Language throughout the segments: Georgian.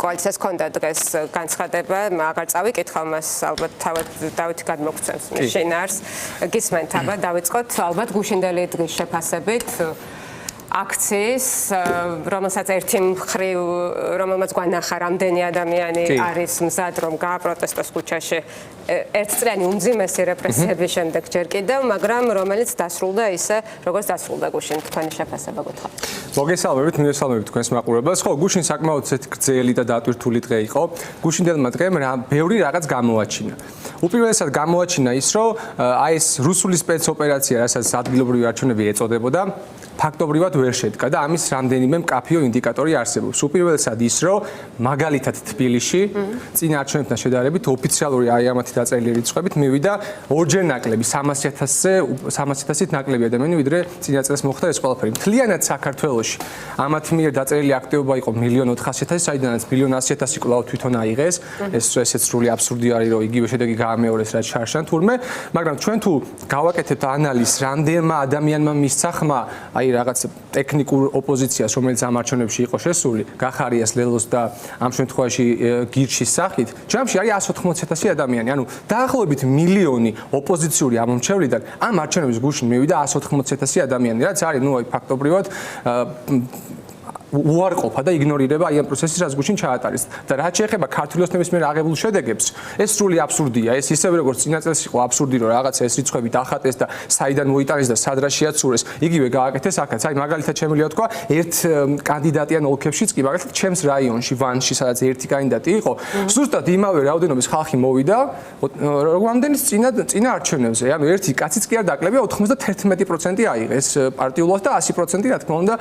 კოალიციას ჰქონდა დღეს განცხადება, აღარ წავიკითხავ მას, ალბათ თავად დავითი გადმოგცემს შინაარს. გისმენთ, აბა დავიწყოთ ალბათ გუშინდელი დღის შეფასებით აქციის, რომელსაც ერთი მხრივ, რომელმაც გვანახა რამდენი ადამიანი არის მზად რომ გააპროტესტოს ქუჩაში ერთწლიანი უმძიმესი რეპრესიების შემდეგ ჯერ კიდევ, მაგრამ რომელიც დასრულდა ისე, როგორც დასრულდა გუშინ თქვენი შეფასება გითხრათ. მოგესალმებით, მივესალმებით თქვენს მაყურებელს. ხო, გუშინ საკმაოდ გრძელი და დატვირთული დღე იყო. გუშინდელმა დღემ ბევრი რაღაც გამოაჩინა. უპირველესად გამოაჩინა ის, რომ აი ეს რუსული სპეცოპერაცია, რასაც ადგილობრივი არჩევნები ეწოდებოდა, ფაქტობრივად ვერ შედგა და ამის რამდენიმე მკაფიო ინდიკატორი არსებობს. უპირველესად ის, რომ მაგალითად თბილისში წინა არჩევნებთან შედარებით ოფიციალური აი ამათი დაწერილი რიცხვებით მივიდა ორჯერ ნაკლები 300-ით ნაკლები ადამიანი, ვიდრე წინა წელს მოხდა ეს ყველაფერი. მთლიანად საქართველოში ამათ მიერ დაწერილი აქტივობა იყო 1.400.000, საიდანაც 1.100.000 კვლავ თვითონ აიღეს. ესეც სრული აბსურდი არის, რომ იგივე შედეგი გაამეორეს რაც შარშან თურმე, მაგრამ ჩვენ თუ გავაკეთებთ ანალიზს, რამდენმა ადამიანმა მისცა ხმა აი რაღაც ტექნიკურ ოპოზიციას, რომელიც ამ არჩევნებში იყო შესული, გახარიას ლელოს და ამ შემთხვევაში გირჩის სახით, ჯამში არის 180.000 ადამიანი. ანუ დაახლოებით მილიონი ოპოზიციური ამომრჩევლიდან ამ არჩევნების გუშინ მივიდა 180.000 ადამიანი, რაც არის ნუ ფაქტობრივად უარყოფა და იგნორირება აი ამ პროცესის რაც გუშინ ჩაატარეს. და რაც შეეხება ქართული ოცნების მიერ აღებულ შედეგებს, ეს სრული აბსურდია. ეს ისევე როგორც წინა წელს იყო აბსურდი, რომ რაღაცა ეს რიცხვები დახატეს და საიდან მოიტანეს და სად რა შეაცურეს, იგივე გააკეთეს აქაც. აი მაგალითად შემიძლია თქვა, ერთ კანდიდატიან ოლქებშიც კი, მაგალითად ჩემს რაიონში, ვანში, სადაც ერთი კანდიდატი იყო, ზუსტად იმავე რაოდენობის ხალხი მოვიდა, რამდენის წინა არჩევნებზე. ანუ ერთი კაციც კი არ დაკლებია 91% აიღეს პარტიულად და 100% რა თქმა უნდა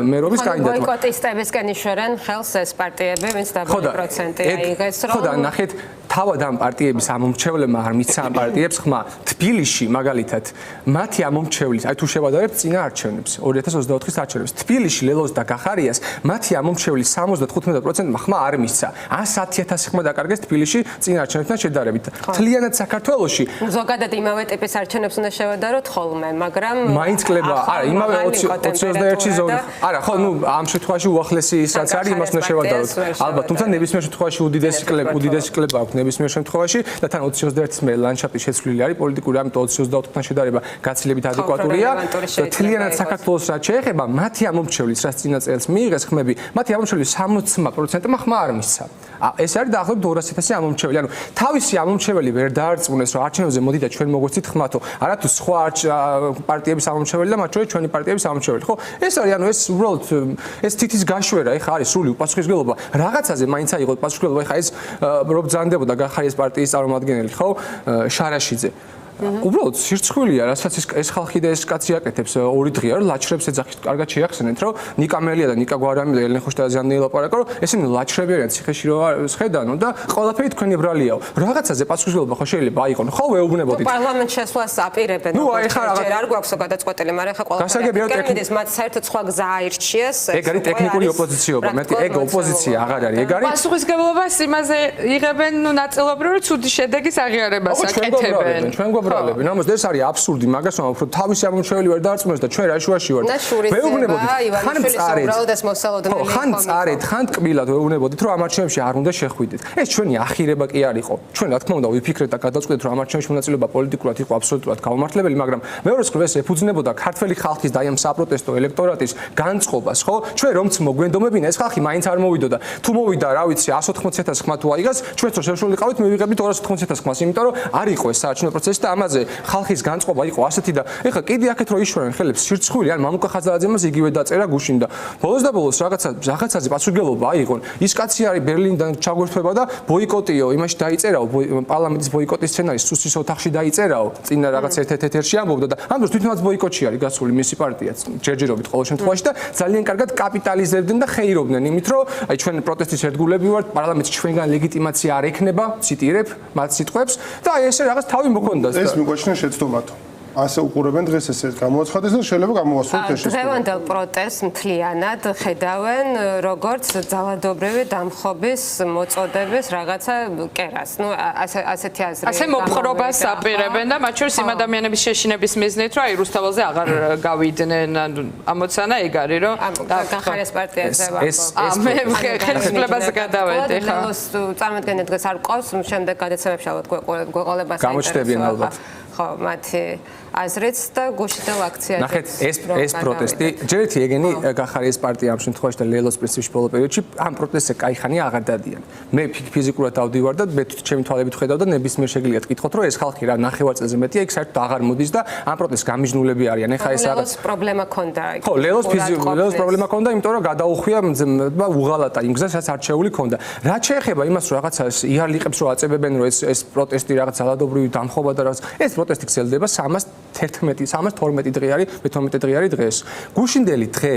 მერობის კანდიდატმა. ბოიკოტისტებისკენ იშორენ ხელს ეს პარტიები, ვინც დაბალი პროცენტი აიღეს, რომ ხო და ნახეთ, თავად ამ პარტიების ამომრჩევლებმა არ მისცა ამ პარტიებს ხმა. თბილისში მაგალითად მათი ამომრჩევლის, აი თუ შევადარებთ წინა არჩევნებს, 2024-ის არჩევნებს, თბილისში ლელოს და გახარიას მათი ამომრჩევლის 75%-მა ხმა არ მისცა. 110.000 ხმა დაკარგეს თბილისში წინა არჩევნებთან შედარებით. მთლიანად საქართველოში ზოგადად იმავე ტიპის არჩევნებს უნდა შევადაროთ ხოლმე, მაგრამ მაინც კლება, არა, имаме 21-ში ზონა. არა, ხო, ნუ ამ შემთხვევაში უახლესი ის რაც არის, იმას უნდა შევადაროთ. ალბათ, თუმცა ნებისმიერ შემთხვევაში უდიდესი კლება აქვს ნებისმიერ შემთხვევაში და თან 21-ის მე ლანდშაფტი შეცვლილი არის პოლიტიკური, ამიტომ 20-24-თან შედარება გაცილებით ადეკვატურია. მთლიანად საქართველოს რაც შეეხება, მათი ამომრჩევლის, რაც წინა წელს მიიღეს ხმები, მათი ამომრჩევლის 60%-მა ხმა არ მისცა. ეს არის დაახლოებით 200.000 ამომრჩეველი. ანუ თავისი ამომრჩეველი ვერ დაარწმუნეს, რომ არჩევნებზე მოდი და ჩვენ მოგვეცით ხმათო. არათუ სხვა პარტიების ამომრჩეველი და მათ შორის ჩვენი პარტიების ამომრჩეველი. ხო, ეს არის, ანუ ეს უბრალოდ ეს თითის გაშვერა, ეხა არის სრული უპასუხისმგებლობა. რაღაცაზე მაინც აიღოთ პასუხისმგებლობა, ეხა ეს რო ბრძანდებოდა გახარიას პარტიის წარმომადგენელი, ხო, შარაშიძე. უბრალოდ სირცხვილია, რასაც ეს ხალხი და ეს კაცი აკეთებს ორი დღეა, რომ ლაჩრებს ეძახით, კარგად შეახსენეთ, რომ ნიკა მელია და ნიკა გვარამი და ელენ ხოშტაძიანი ელაპარაკა, რომ ესენი ლაჩრები არიან ციხეში რო შედანო და ყველაფერი თქვენი ბრალიაო. რაღაცაზე პასუხისმგებლობა ხო შეიძლება აიღონ, ხო ვეუბნებოდით. პარლამენტ შესვლას აპირებენ. ნუ აი ხა რაღაც არ გვაქვს გადაწყვეტილი, მაგრამ ხა ყველაფერი მათ საერთოდ სხვა გზა აირჩიეს. ეგ არის ტექნიკური ოპოზიციობა, მეტი ეგ ოპოზიცია აღარ არის, ეგ არის პასუხისმგებლობას იმაზე იღებენ, ნუ ნაწილობრივ ცუდი შედეგის აღიარებას აკეთებენ. ჩვენ გვაბრალები, ნამოს ეს არის აბსურდი, მაგას ვამბობ, რომ თავისი ამომრჩეველი ვერ დაარწმუნეს და ჩვენ რა შუაში ვართ. ვეუბნებოდით, ხან წარეთ, ხან ტკბილად ვეუბნებოდით, რომ ამ არჩევნებში არ უნდა შეხვიდეთ. ეს ჩვენი ახირება კი არ იყო. ჩვენ რა თქმა უნდა ვიფიქრეთ და გადავწყვეტეთ, რომ ამ არჩევნებში მონაწილეობა პოლიტიკურად იყო აბსოლუტურად გაუმართლებელი, მაგრამ მეორე მხრივ ეს ეფუძნებოდა ქართველი ხალხის და ამ საპროტესტო ელექტორატის განწყობას, ხო? ჩვენ რომც მოგვენდომებინა, ეს ხალხი მაინც არ მოვიდოდა. თუ მოვიდა, რა ვიცი, 180.000 ხმა თუ აიღეს, ჩვენც რო შეშულიყავით, მივიღებდით 280.000 ხმას, იმიტომ რომ არ იყო ეს საარჩევნო პროცესი და ამაზე ხალხის განწყობა იყო ასეთი და ეხლა კიდე აქეთ რო იშვერენ ხელებს სირცხვილი, ან მამუკა ხაზალაძემას იგივე დაწერა გუშინ და ბოლოს და ბოლოს რაღაცაზე პასუხისმგებლობა აიღონ. ის კაცი არის ბერლინიდან ჩაგვერთვება და ბოიკოტიო, იმაში დაიწერაო, პარლამენტის ბოიკოტის სცენარი სუსის ოთახში დაიწერაო, წინა რაღაც ერთ-ერთში ამბობდა და ამ დროს თვითონაც ბოიკოტში არის გასული მისი პარტიაც, ჯერჯერობით ყოველ შემთხვევაში და ძალიან კარგად კაპიტალიზებდნენ და ხეირობდნენ იმით, რომ აი ჩვენ პროტესტის ერთგულები ვართ, პარლამენტში ჩვენგან ლეგიტიმაცია არ ექნება, ციტირებ მათ სიტყვებს და აი ესე რაღაც თავი მოქონდას და ეს მიგვაჩნია შეცდომათო. ასე უყურებენ დღეს ეს გამოაცხადეს და შეიძლება გამოვასწოროთ ეს შესაძლებლობა. დღევანდელ პროტესტს მთლიანად ხედავენ როგორც ძალადობრივი დამხობის მოწოდების რაღაცა კერას. ნუ ასეთი აზრი. ასე მოპყრობას აპირებენ და მათ შორის იმ ადამიანების შეშინების მიზნით, რომ აი რუსთაველზე აღარ გავიდნენ, ამოცანა ეგ არის, რომ გახარეს პარტიაზე მე ხელისუფლებაზე გადავედი ხა. წარმოადგენთ დღეს არ ყავს, შემდეგ გადაცემებში ალბათ გვეყოლება გამოჩნდებიან ალბათ. ხო, მათი აზრიც და გუშინდელ აქციაზე. ნახეთ, ეს პროტესტი, ჯერ ერთი ეგენი გახარეს პარტია ამ შემთხვევაში და ლელოს პრინციპში ბოლო პერიოდში ამ პროტესტზე კაიხანი აღარ დადიან. მე ფიზიკურად დავდივარ და მე ჩემი თვალებით ხედავ და ნებისმიერ შეგიძლიათ გითხოთ, რომ ეს ხალხი რა ნახევარწელზე მეტია, იქ საერთოდ აღარ მოდის და ამ პროტესტს გამიჯნულები არიან. ეხლა ეს რაღაც პრობლემა ქონდა. ხო, ლელოს პრობლემა ქონდა, იმიტომ რომ გადაუხვია და უღალატა იმ გზას, რაც არჩეული ქონდა. რაც შეეხება იმას, რომ რაღაცა იარლიყებს რომ აწებებენ, რომ ეს პროტესტი რაღაც ძალადობრივი დამხობა და რაღაც ეს პროტესტი გრძელდება 312 დღე არის, მე-12 დღე არის დღეს. გუშინდელი დღე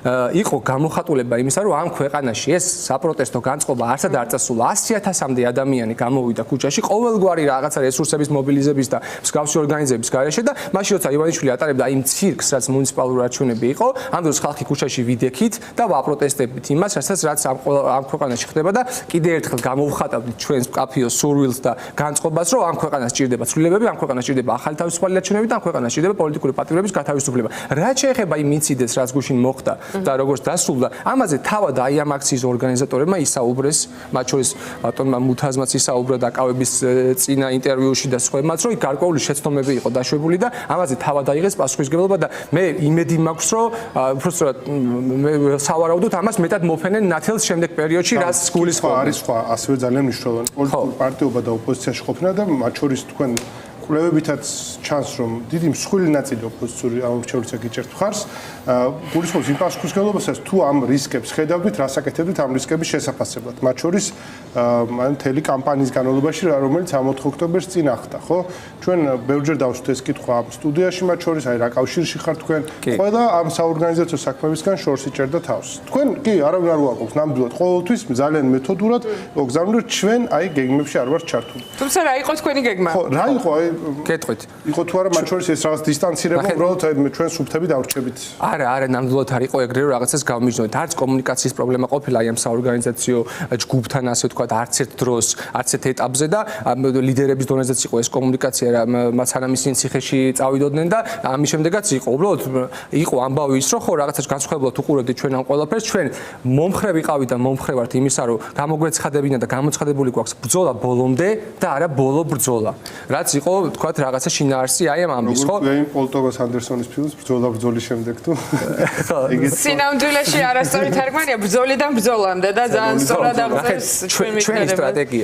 იყო გამოხატულება იმისა, რომ ამ ქვეყანაში ეს საპროტესტო განწყობა არცად არ წასულა. 100,000-მდე ადამიანი გამოვიდა ქუჩაში, ყოველგვარი რაღაცა რესურსების მობილიზების და მსგავსი ორგანიზების გარეშე და მაშინ როცა ივანიშვილი ატარებდა იმ ცირკს, რაც მუნიციპალური არჩევნები იყო, ამ დროს ხალხი ქუჩაში ვიდექით და ვაპროტესტებით იმას, რაც ამ ქვეყანაში ხდება და კიდევ ერთხელ გამოვხატავთ ჩვენს მკაფიო სურვილს და განწყობას, რომ ამ ქვეყანას ჭირდება ცვლილებები, ამ ქვეყანას ჭირდება ახალი თავისუფალი არჩევნები და ამ ქვეყანას ჭირდება პოლიტიკური პატიმრების გათავისუფლება. რაც შეეხება იმ ინციდენტს, რაც გუშინ მოხდა და როგორც დასრულდა, ამაზე თავად აი ამ აქციის ორგანიზატორებმა ისაუბრეს, მათ შორის ბატონმა მუთაზმაც ისაუბრა დაკავების წინა ინტერვიუში და სხვებმაც, რომ გარკვეული შეცდომები იყო დაშვებული და ამაზე თავად აიღეს პასუხისმგებლობა და მე იმედი მაქვს, რომ უბრალოდ მე სავარაუდოდ ამას მეტად მოფენენ ნათელს შემდეგ პერიოდში, რაც გულისხმობს. არის სხვა, ასევე ძალიან მნიშვნელოვანი პოლიტიკური პარტიობა და ოპოზიციაში ყოფნა და მათ შორის თქვენ კვლევებითაც ჩანს, რომ დიდი მსხვილი ნაწილი ოპოზიციური ამორჩევლისა გიჭერთ მხარს, გულისხმობს იმ პასუხისმგებლობასაც, თუ ამ რისკებს ხედავდით, რას აკეთებდით ამ რისკების შესაფასებლად. მათ შორის მთელი კამპანიის განმავლობაში, რომელიც 4 ოქტომბერს წინ ახდა, ხო? ჩვენ ბევრჯერ დავსვით ეს კითხვა ამ სტუდიაში, მათ შორის აი რა კავშირში ხართ თქვენ? ყველა ამ საორგანიზაციო საქმებისგან შორს იჭერდა თავს. თქვენ კი არავინ არ უარყოფს ნამდვილად, ყოველთვის ძალიან მეთოდურად, მოგზავნოთ ჩვენ აი გეგმებში არ ვართ ჩართული. თუმცა რა იყო თქვენი გეგმა? ხო, რა იყო აი კეთყვით. იყო თუ არა მათ შორის ეს რაღაც დისტანცირება, უბრალოდ ჩვენ სუფთები დავრჩებით. არა, ნამდვილად არ იყო ეგრე, რომ რაღაცას გავმიჯნოთ. არც კომუნიკაციის პრობლემა ყოფილა აი ამ საორგანიზაციო ჯგუფთან, ასე ვთქვათ, არც ერთ დროს, არც ერთ ეტაპზე და ლიდერების დონეზეც იყო ეს კომუნიკაცია, მათ სანამ ისინი ციხეში წავიდოდნენ და ამის შემდეგაც იყო. უბრალოდ იყო ამბავი ის, რომ ხო რაღაცას განსხვავებულად უყურებდით ჩვენ ამ ყველაფერს, ჩვენ მომხრე ვიყავით და მომხრე ვართ იმისა, რომ გამოგვეცხადებინა და გამოცხადებული გვაქვს ბრძოლა ბოლომდე და არა ბოლო ბრძოლა. რაც იყო, ვთქვათ, რაღაცა შინაარსი აი ამ ამბის, ხო? როგორ პოლ ტომას ანდერსონის ფილმს ბრძოლა ბრძოლის შემდეგ თუ სინამდვილეში არასწორი თარგმანია ბრძოლიდან ბრძოლამდე და ძალიან სწორად აღწერს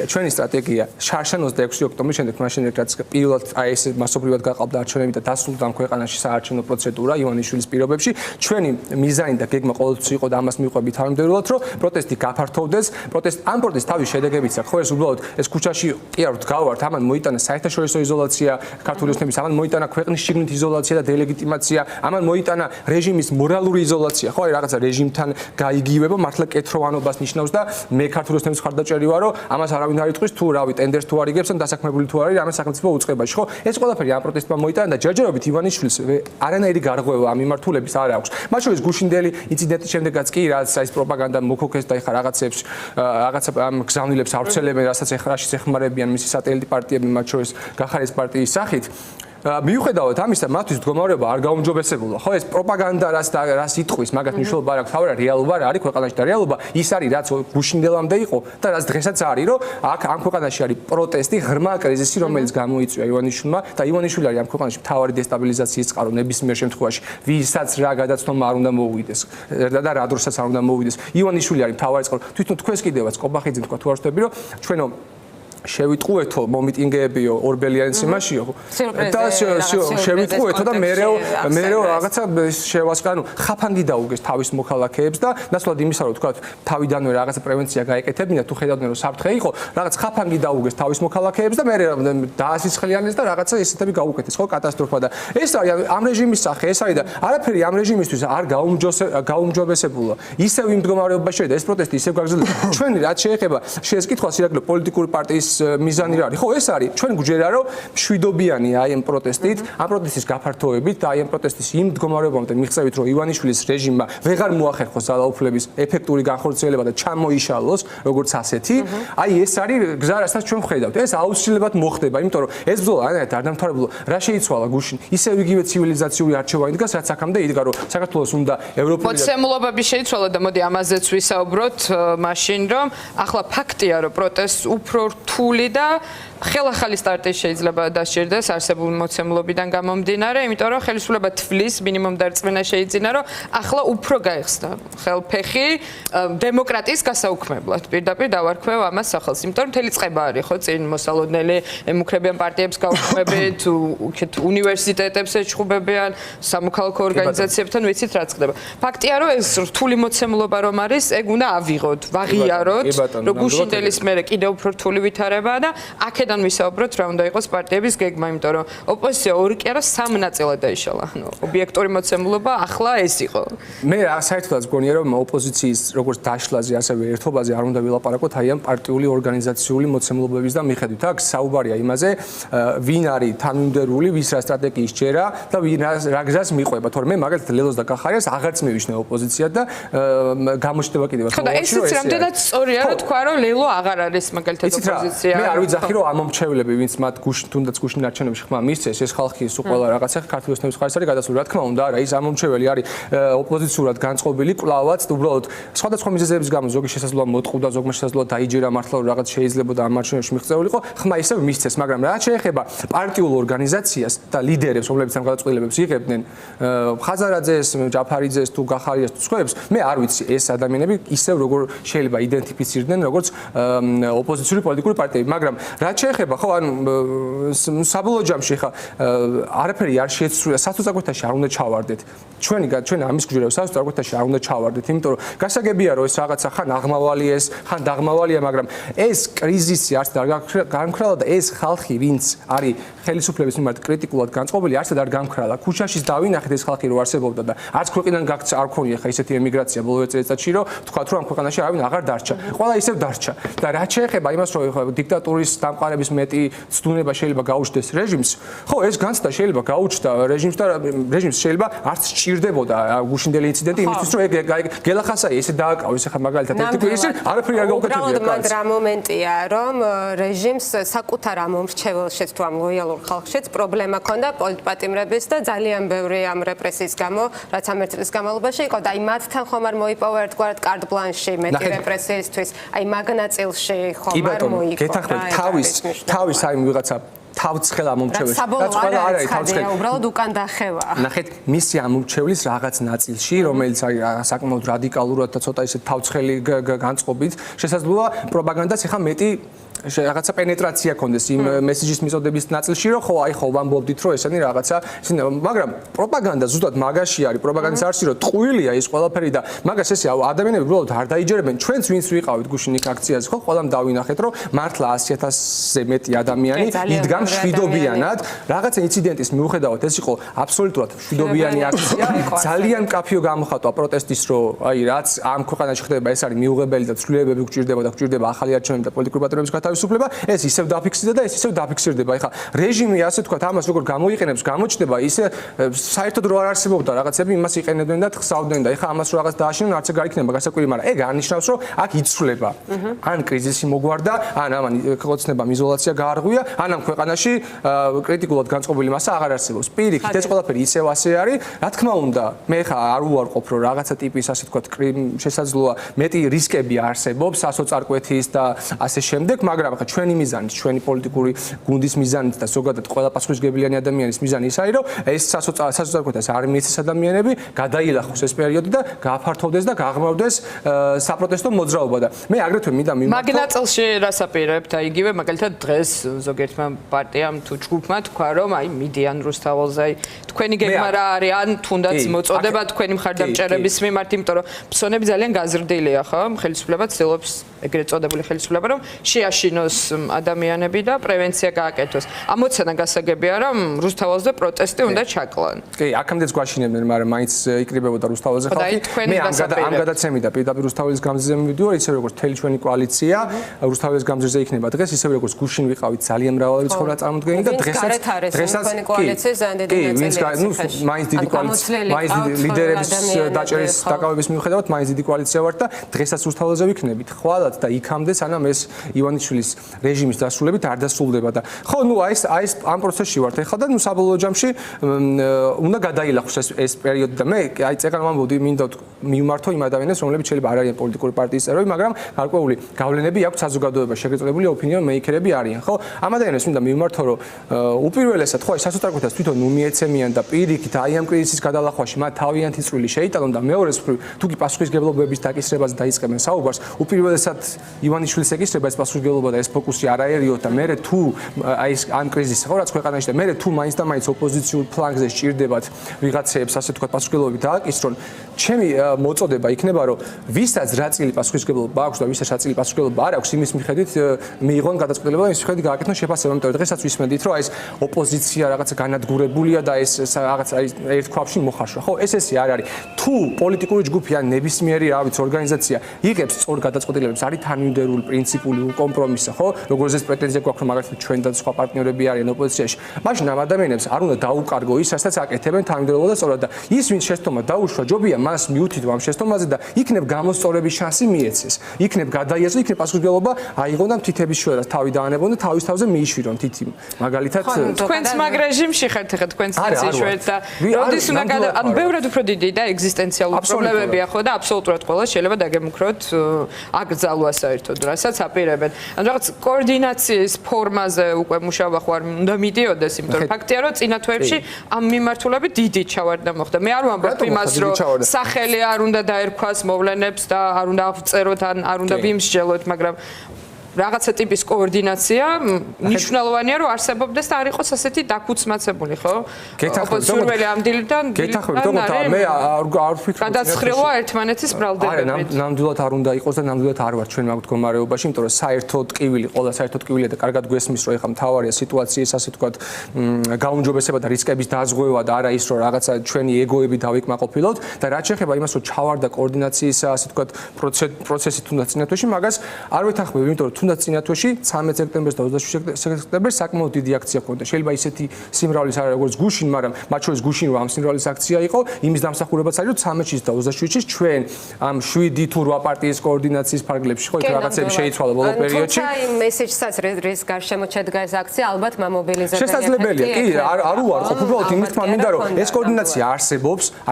ჩვენი სტრატეგია შარშან 26 ოქტომბრის შემდეგ მაშინ რაც პირველად აი ეს მასობრივად გაყავდა არჩევნები და დასრულდა ამ ქვეყანაში საარჩევნო პროცედურა ივანიშვილის პირობებში ჩვენი მიზანი და გეგმა ყოველთვის იყო და ამას მივყვებით თავმჯდომარედ რომ პროტესტი გაფართოვდეს ამ პროტესტს თავის შედეგებიც აქვს ხო ეს უბრალოდ ეს ქუჩაში კი არ ვდგავართ ამან მოიტანა საერთაშორისო იზოლაცია ქართული ოსნების ამან მოიტანა ქვეყნის შიგნით იზოლაცია და დელეგიტიმაცია ამან მოიტანა რეჟიმის მორალური იზოლაცია ხო აი რაღაცა რეჟიმთან გაიგივება მართლა კეთროვანობას ნიშნავს და მე ქართული ოსნების მხარდაჭერი ვარო ამას არავინ არ იტყვის თუ რავი ტენდერს თუ არ იგებს ან დასაქმებული თუ არის რამე სახელმწიფო უწყებაში ხო ეს ყველაფერი ამ პროტესტმა მოიტანა და ჯერჯერობით ივანიშვილს არანაირი გარღვევა ამ მიმართულების არ აქვს მათ შორის გუშინდელი ინციდენტის შემდეგაც კი რაც აი ეს პროპაგანდა მოქოქეს და ეხა რაღაცებს რაღაცა ამ გზავნილებს ავრცელებენ რასაც ეხლა რაშიც ეხმარებიან მისი სატელიტი პარტიები მათ შორის გახარეს პარტიის სახით მიუხედავად ამისა მათთვის მდგომარეობა არ გაუმჯობესებულა ხო ეს პროპაგანდა რას იტყვის მაგათ მნიშვნელობა არ აქვს თავი რა რეალობა რა არის ქვეყანაში და რეალობა ის არის რაც გუშინდელამდე იყო და რაც დღესაც არის რომ აქ ამ ქვეყანაში არის პროტესტი ღრმა კრიზისი რომელიც გამოიწვია ივანიშვილმა და ივანიშვილი არის ამ ქვეყანაში მთავარი დესტაბილიზაციის წყარო ნებისმიერ შემთხვევაში ვისაც რა გადაცნობა არ უნდა მოუვიდეს და რა დროსაც არ უნდა მოუვიდეს ივანიშვილი არის მთავარი წყარო თვითონ თქვენს კიდევაც კობახიძე თქვა თუ არ ვთქვი რომ ჩვენო შევიტყუეთო მომიტინგეებიო ორბელიანის იმაშიო და შევიტყუეთო და მერეო რაღაცა შევასკანო ხაფანგი დაუგეს თავის მოქალაქეებს და ნაცვლად იმისა რომ თქვა თავიდანვე რაღაცა პრევენცია გაეკეთებინა თუ ხედავდნენ რომ საფრთხე იყო რაღაც ხაფანგი დაუგეს თავის მოქალაქეებს და მერე დაასისხლიანეს და რაღაცა ესეთები გაუკეთეს ხო კატასტროფა და ეს არის ამ რეჟიმის სახე ეს არის და არაფერი ამ რეჟიმისთვის არ გაუმჯობესებულა ისევ იმ მდგომარეობაში და ეს პროტესტი ისევ გაგრძელდება ჩვენი რაც შეეხება შეს კითხავს ირაკლი პოლიტიკური პარტიის მიზანი რა არის? ხო, ეს არის ჩვენ გვჯერა რომ მშვიდობიანი აი ამ პროტესტით, ამ პროტესტის გაფართოებით და აი ამ პროტესტის იმ მდგომარეობამდე მიღწევით, რომ ივანიშვილის რეჟიმმა ვეღარ მოახერხოს ძალაუფლების ეფექტური განხორციელება და ჩამოიშალოს როგორც ასეთი, აი ეს არის გზა, რასაც ჩვენ ვხედავთ. ეს აუცილებლად მოხდება, იმიტომ რომ ეს ბრძოლა ანაირად არ დამთავრებულა. რა შეიცვალა გუშინ? ისევ იგივე ცივილიზაციური არჩევანი დგას, რაც აქამდე იდგა, რომ საქართველოს უნდა ევროპული მოცემულობები შეიცვალა და მოდი ამაზეც ვისაუბროთ მაშინ, რომ ახლა ფაქტია, რომ პროტესტს უფრო რთული და ხელახალი სტარტი შეიძლება დასჭირდეს არსებული მოცემულობიდან გამომდინარე, იმიტომ რომ ხელისუფლება თვლის მინიმუმ დარწმენა შეიძინა, რომ ახლა უფრო გაიხსნა ხელფეხი დემოკრატიის გასაუქმებლად. პირდაპირ დავარქვევ ამას სახელს, იმიტომ რომ მთელი წყება არის ხო წინ მოსალოდნელი ემუქრებიან პარტიებს გაუქმებით, უკეთ უნივერსიტეტებს ეჩხუბებიან, სამოქალაქო ორგანიზაციებთან ვიცით რა ხდება. ფაქტია, რომ ეს რთული მოცემულობა რომ არის, ეგ უნდა ავიღოთ, ვაღიაროთ, რომ გუშინდელის მერე კიდევ უფრო რთული ვითარებაა და აქედან ვისაუბროთ რა უნდა იყოს პარტიების გეგმა, იმიტომ რომ ოპოზიცია ორი კი არა სამ ნაწილად დაიშალა. ანუ ობიექტური მოცემულობა ახლა ეს იყო. მე საერთოდაც მგონია რომ ოპოზიციის როგორც დაშლაზე, ასევე ერთობაზე არ უნდა ვილაპარაკოთ აი ამ პარტიული ორგანიზაციული მოცემულობების და მიხედვით. აქ საუბარია იმაზე, ვინ არის თანმიმდევრული, ვის რა სტრატეგიის ჯერა და ვინ რა გზას მიყვება. თორემ მე მაგალითად ლელოს და კახარიას აღარც მივიშნე ოპოზიცია და გამოჩნდება კიდევ ხო და ესეც რამდენად სწორია რომ თქვა რომ ლელო აღარ არის მაგალითად ოპოზიცია. მე არ ვიძახი რომ ამომრჩევლები, ვინც მათ თუნდაც გუშინ არჩევნებში ხმა მისცეს, ეს ხალხი სულ ყველა რაღაცა ქართული ოსნების ხარისხი არის გადასული. რა თქმა უნდა, არა, ის ამომრჩეველი არის ოპოზიციურად განწყობილი, კვლავაც უბრალოდ სხვადასხვა მიზეზების გამო ზოგი შესაძლოა მოტყუდა, ზოგმა შესაძლოა დაიჯერა მართლა რომ რაღაც შეიძლებოდა ამ არჩევნებში მიღწეულიყო, ხმა ისევ მისცეს, მაგრამ რა შეეხება პარტიულ ორგანიზაციას და ლიდერებს, რომლებიც ამ გადაწყვეტილებებს იღებდნენ, ხაზარაძეს, ჯაფარიძეს თუ გახარიას თუ სხვებს, მე არ ვიცი ეს ადამიანები ისევ როგორ შეიძლება იდენტიფიცირდნენ როგორც ოპოზიციური პოლიტიკური პარტიები, მაგრამ რა შეეხება ხო ან საბოლოო ჯამში ხა არაფერი არ შეცვლა, სასწრაფოთაში არ უნდა ჩავარდეთ. ჩვენ ამის გვერდ სასწრაფოთაში არ უნდა ჩავარდეთ, იმიტომ რომ გასაგებია რომ ეს რაღაცა ხან აღმავალი ეს, ხან დაღმავალია, მაგრამ ეს კრიზისი არც არ გამქრალა და ეს ხალხი, ვინც არის ხელისუფლების მიმართ კრიტიკულად განწყობილი, არც არ გამქრალა. ქუჩაშიც დავინახეთ ეს ხალხი რო არსებობდა და არც ქვეყნიდან გაქცა არ ქონია ხა ისეთი ემიგრაცია ბოლო წელიწადში, რომ თქვათ რომ ამ ქვეყანაში არავინ აღარ დარჩა. ყველა ისევ დარჩა. და რა შეეხება იმას, რომ დიქტატურის დამყარების მეტი ცდუნება შეიძლება გაუჩნდეს რეჟიმს, ხო, ეს განცდა შეიძლება გაუჩნდა რეჟიმს და რეჟიმს შეიძლება არც სჭირდებოდა გუშინდელი ინციდენტი იმისთვის, რომ ეგ გელახასაი ესე დააკავეს ხა მაგალითად ერთი კვირის არაფერი არ გაუკეთებია. უბრალოდ რა მომენტია, რომ რეჟიმს საკუთარ ამომრჩეველშიც თუ ამ ლოიალურ ხალხშიც პრობლემა ჰქონდა პოლიტპატიმრების და ძალიან ბევრი ამ რეპრესიის გამო, რაც ამ ერთ წლის განმავლობაში იყო და აი მათთან ხომ არ მოიპოვა ერთგვარად კარტ ბლანში მეტი რეპრესიისთვის, აი მაგ ნაწილში ხომ არ მოიპოვა. გეთახმებით თავის აი ვიღაცა თავცხელ ამომრჩეველს. რაც ყველა არ არის თავცხელი, უბრალოდ უკან დახევა. ნახეთ, მისი ამომრჩევლის რაღაც ნაწილში, რომელიც არის საკმაოდ რადიკალურად და ცოტა ისე თავცხელი განწყობით, შესაძლოა პროპაგანდას ეხა მეტი რაღაცა პენეტრაცია კონდეს იმ მესეჯის მიწოდების ნაწილში, რომ ხო, აი ხო, ვამბობდით, რომ ესენი რაღაცა, მაგრამ პროპაგანდა ზუსტად მაგაში არის, პროპაგანდის არსი რომ ტყუილია ის ყველაფერი და მაგას ესე ადამიანები უბრალოდ არ დაიჯერებენ, ჩვენც ვინც ვიყავით გუშინ იქ აქციაზე, ხო, ყველამ დავინახეთ, რომ მართლა 100,000-ზე მეტი ადამიანი იდგა მშვიდობიანად, რაღაცა ინციდენტის მიუხედავად, ეს იყო აბსოლუტურად მშვიდობიანი აქცია, ძალიან მკაფიო გამოხატვა პროტესტის, რომ აი რაც ამ ქვეყანაში ხდება, ეს არის მიუღებელი და ცვლილებები გვჭირდება და გვჭირდება ახალი არჩევნები და პოლიტიკური პატრონების თავისუფლება, ეს ისევ დაფიქსირდა და ეს ისევ დაფიქსირდება. ეხლა რეჟიმი ასე თქვა, ამას როგორ გამოიყენებს, გამოჩნდება, ისე საერთოდ რო არ არსებობდა რაღაცები, იმას იყენებდნენ და ხსავდნენ და ეხლა ამას რო რაღაც დააშინონ, არც ეგ არ იქნება გასაკვირი, მაგრამ ეგ არნიშნავს, რომ აქ იცვლება. ან კრიზისი მოგვარდა, ან ამან ხოცნებამ იზოლაცია გაარღვია, ან ამ ქვეყანაში კრიტიკულად განწყობილი მასა აღარ არსებობს. პირიქით, ეს ყველაფერი ისევ ასე არის. რა თქმა უნდა, მე ხა არ უარყოფ, რომ რაღაცა ტიპის ასე თქვა, შესაძლოა მეტი რისკები არსებობს, ასოწარკვეთის და ასე შემდეგ, მაგრამ ხა ჩვენი მიზანით, ჩვენი პოლიტიკური გუნდის მიზანით და ზოგადად ყველა პასუხისმგებლიანი ადამიანის მიზანი ის არის, რომ ეს სასოწარკვეთას არ მიეცეს ადამიანები, გადაილახოს ეს პერიოდი და გააფართოვდეს და გაღრმავდეს საპროტესტო მოძრაობა და მე აგრეთვე მინდა მიმართო მაგ ნაწილში რასაპირებთ, აი იგივე მაგალითად დღეს ზოგიერთმა პარტიამ თუ ჯგუფმა თქვა, რომ აი მიდიან რუსთაველზე, აი თქვენი გეგმა რა არის, ან თუნდაც მოწოდება თქვენი მხარდამჭერების მიმართ, იმიტომ რომ ფსონები ძალიან გაზრდილია, ხო? ხელისუფლება ცდილობს ეგრეთ წოდებული ხელისუფლება, რომ შეაშინოს გააჩინოს ადამიანები და პრევენცია გააკეთოს. ამოცანა გასაგებია, რომ რუსთაველზე პროტესტი უნდა ჩაკლან. კი, აქამდეც გვაშინებდნენ, მაგრამ მაინც იკრიბებოდა რუსთაველზე ხალხი. მე ამ გადაცემით და პირდაპირ რუსთაველის გამზირზე მივიდივარ, ისე როგორც მთელი ჩვენი კოალიცია რუსთაველის გამზირზე იქნება დღეს, ისე როგორც გუშინ ვიყავით ძალიან მრავალი ცხოვრება წარმოდგენილი და დღესაც მაინც დიდი კოალიცია, მაინც ლიდერების დაჭერის დაკავების მიუხედავად მაინც დიდი კოალიცია ვართ და დღესაც რუსთაველზე ვიქნებით. ხვალად და იქამდე სანამ ეს ივანიშვილის რეჟიმის დასრულებით არ დასრულდება და ხო, ეს ამ პროცესში ვართ ეხლა და საბოლოო ჯამში უნდა გადაილახოს ეს პერიოდი და მე წეგან ვამბობდი მინდა მივმართო იმ ადამიანებს, რომლებიც შეიძლება არ არიან პოლიტიკური პარტიის წევრები, მაგრამ გარკვეული გავლენები აქვთ საზოგადოებაში, შეგეწოდებული ოპინიონ მეიკერები არიან, ხო? ამ ადამიანებს მინდა მივმართო, რომ უპირველესად ხო, სასოწარკვეთას თვითონ უმიეცემიან და პირიქით აი ამ კრიზისის გადალახვაში მათ თავიანთი წვლილი შეიტანონ და მეორეს მხრივ თუ კი პასუხისმგებლობების დაკისრებაზე დაიწყებენ საუბარს, უპირველესად ივანიშვილის ეკისრება ეს პასუხისმგებლობა და ეს ფოკუსი არაერიოთ და მერე თუ აი ეს ამ კრიზისს ხო რაც ქვეყანაში და მერე თუ მაინც და მაინც ოპოზიციურ ფლანგზე სჭირდებათ ვიღაცებს ასე თქვა პასუხისმგებლობები დააკისრონ, ჩემი მოწოდება იქნება, რომ ვისაც რა წილი პასუხისმგებლობა აქვს და ვისაც რა წილი პასუხისმგებლობა არ აქვს, იმის მიხედვით მიიღონ გადაწყვეტილება და იმის მიხედვით გააკეთონ შეფასება, იმიტომ რომ დღესაც ვისმენდით, რომ აი ეს ოპოზიცია რაღაცა განადგურებულია და ეს რაღაცა ერთ ქვაბში მოხარშვა. ხო, ესე არ არის. თუ პოლიტიკური ჯგუფი ან ნებისმიერი რა ვიცი ორგანიზაცია იღებს სწორ გადაწყვეტილებებს, არის თანმიმდევრული, პრინციპული, კომპრომისი, ხო? როგორც ეს პრეტენზია გვაქვს, რომ მაგალითად ჩვენ და სხვა პარტნიორები არიან ოპოზიციაში. მაშინ ამ ადამიანებს არ უნდა დაუკარგო ის, რასაც აკეთებენ თანმიმდევრულად და სწორად და ის ვინც შეცდომა დაუშვა, ჯობია მას მიუთითო ამ შეცდომაზე და იქნებ გამოსწორების შანსი მიეცეს. იქნებ გადაიაზრო, იქნებ პასუხისმგებლობა აიღონ და თითების შუერას თავი დაანებონ და თავის თავზე მიიშვირონ თითი. მაგალითად თქვენც მაგ რეჟიმში ხართ ახლა თქვენც თიშვერთ და როდის უნდა ანუ ბევრად უფრო დიდი და ეგზისტენციალური პრობლემებია ხო და აბსოლუტურად ყველა შეიძლება დაგემუქროთ აკრძალვა საერთოდ რასაც აპირებენ. ანუ რაღაც კოორდინაციის ფორმაზე უკვე მუშაობა ხო არ უნდა მიდიოდეს, იმიტომ რომ ფაქტია რომ წინა თვეებში ამ მიმართულებით დიდი ჩავარდა მოხდა. მე არ ვამბობ იმას რომ სახელი არ უნდა დაერქვას მოვლენებს და არ უნდა აღწეროთ ან არ უნდა ვიმსჯელოთ, მაგრამ რაღაცა ტიპის კოორდინაცია მნიშვნელოვანია რომ არსებობდეს და არ იყოს ასეთი დაქუცმაცებული, ხო? ოპოზიციურები ამ დილიდან მე არ ვფიქრობ გადაცხრილვა ერთმანეთის ბრალდებებით. ნამდვილად არ უნდა იყოს და ნამდვილად არ ვარ ჩვენ მაგ მდგომარეობაში, იმიტომ რომ საერთოდ ტკივილი, ყველა საერთოდ ტკივილია და კარგად გვესმის რომ ეხლა მთავარია სიტუაციის ასე თქვა გაუმჯობესება და რისკების დაზღვევა და არა ის რომ რაღაცა ჩვენი ეგოები დავიკმაყოფილოთ და რაც შეეხება იმას რომ ჩავარდა კოორდინაციის ასე თქვა პროცესი თუნდაც წინა თვეში, მაგას არ ვეთანხმები, იმიტომ რომ თუნდაც წინა თვეში 13 სექტემბერს და 27 სექტემბერს საკმაოდ დიდი აქცია ჰქონდა. შეიძლება ისეთი სიმრავლის არ როგორც გუშინ, მაგრამ მათ შორის გუშინ რომ ამ სიმრავლის აქცია იყო, იმის დამსახურებაც არის რომ 13-ის და 27-ის ჩვენ ამ 7 თუ 8 პარტიის კოორდინაციის ფარგლებში ხო იქ რაღაცები შეიცვალა ბოლო პერიოდში. თუმცა იმ მესეჯსაც რის გარშემო შედგა ეს აქცია, ალბათ მომობილიზებელია. შესაძლებელია, კი, არ უარყოფ, უბრალოდ იმით მინდა რომ ეს კოორდინაცია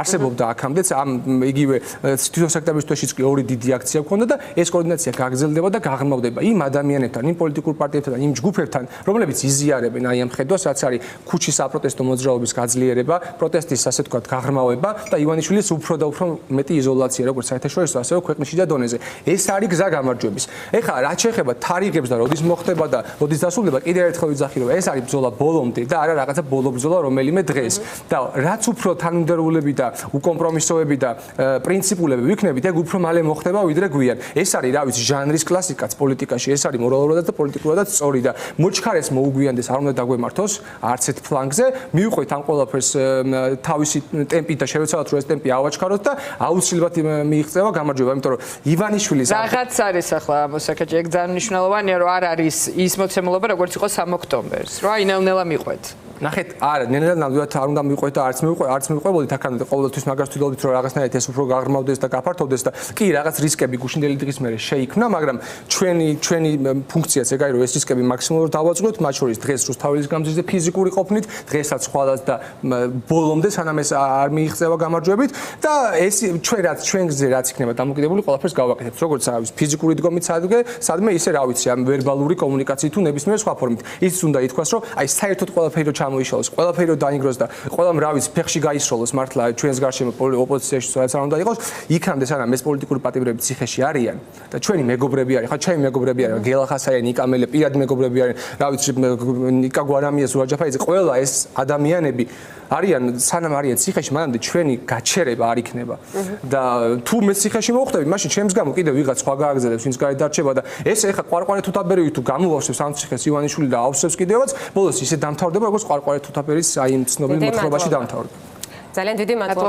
არსებობდა აქამდეც ამ იგივე 27 სექტემბრის თვეშიც კი ორი დიდი აქცია ჰქონდა და ეს კოორდინაცია გაგრძელდება და გაღრმავდება იმ ადამიანებთან, იმ პოლიტიკურ პარტიებთან, იმ ჯგუფებთან, რომლებიც იზიარებენ აი ამ ხედვას, რაც არის ქუჩის საპროტესტო მოძრაობის გაძლიერება, პროტესტის ასე თქვა ღრმავება და ივანიშვილის უფრო და უფრო მეტი იზოლაცია, როგორც საერთაშორისო, ასევე ქვეყნის შიდა დონეზე. ეს არის გზა გამარჯვების. ეხლა რაც შეეხება თარიღებს და როდის მოხდება და როდის დასრულდება, კიდევ ერთხელ ვიძახი, რომ ეს არის ბრძოლა ბოლომდე და არა რაღაცა ბოლო ბრძოლა რომელიმე დღეს. და რაც უფრო თანმიმდევრულები და უკომპრომისოები და პრინციპულები ვიქნებით, ეგ უფრო მალე მოხდება ვიდრე გვიან. ეს არის რა ვიცი, ჟანრის კლასიკაც პოლიტიკაში. ეს არის მორალურადაც და პოლიტიკურადაც სწორი და მოჩქარეს მოუგვიანდეს, არ უნდა დაგვემართოს არც ერთ ფლანგზე, მივყვეთ ამ ყველაფერს თავისი ტემპით და შევეცვალოთ რომ ეს ტემპი ავაჩქაროთ და აუცილებლად მიიღწევა გამარჯვება, იმიტომ რომ ივანიშვილის რაღაც არის ახლა მოსაკეთე ეგ ძალიან მნიშვნელოვანია რომ არ არის ის მოცემულობა როგორც იყო 3 ოქტომბერს, რომ აი ნელ-ნელა მიყვეთ. ნახეთ, არა, ნელ-ნელა ნამდვილად არ უნდა მიყვეთ და არც მივყვებოდით აქამდე ყოველთვის მაგას ვთვლით რომ რაღაცნაირად ეს უფრო გაღრმავდეს და გაფართოვდეს და კი რაღაც რისკები გუშინდელი დღის მერე შეიქმნა, მაგრამ ჩვენი ფუნქციაც ეგ არის რომ ეს რისკები მაქსიმალურად დავაწყოთ, მათ შორის დღეს რუსთაველის გამზირზე ფიზიკური ყოფნით, დღესაც სხვადასხვა და ბოლომდე სანამ ეს არ მიიღწევა გამარჯვებით და ეს ჩვენ გზაზე რაც იქნება დამოკიდებული ყველაფერს გავაკეთებთ, როგორც არის ფიზიკური დგომით სადმე ისე რა ვიცი, ამ ვერბალური კომუნიკაციით თუ ნებისმიერ სხვა ფორმით. ის უნდა ითქვას რომ აი საერთოდ ყველაფერი მოიშალოს, ყველაფერი დაინგროს და ყველამ რა ვიცი ფეხში გაისროლოს მართლა ჩვენს გარშემო ოპოზიციაში რაც არ უნდა იყოს, იქამდე სანამ ეს პოლიტიკური პატიმრები ციხეში არიან და ჩვენი მეგობრები არის, ხა ჩემი მეგობრები არის, გელახასაია, ნიკამელე, პირადი მეგობრები არის, რა ვიცი, ნიკა გვარამია, ზურაბ ჯაფარიძე, ყველა ეს ადამიანები არიან სანამ არიან ციხეში, მანამდე ჩვენი გაჩერება არ იქნება. და თუ მე ციხეში მოვხვდები, მაშინ ჩემს გამო კიდევ ვიღაც სხვა გააგზავნებს, ვინც გაედარჩება და ეს ეხა ყვარყვარე თუთაბერივი თუ გამოვავსებს ამ ციხეს ივანიშვილი და ავსებს კიდევაც, ბოლოს ისე დამთავრდება, როგორც ყვარყვარე თუთაბერის აი იმ ცნობილ მოთხრობაში დამთავრდა. ძალიან დიდი მადლობა.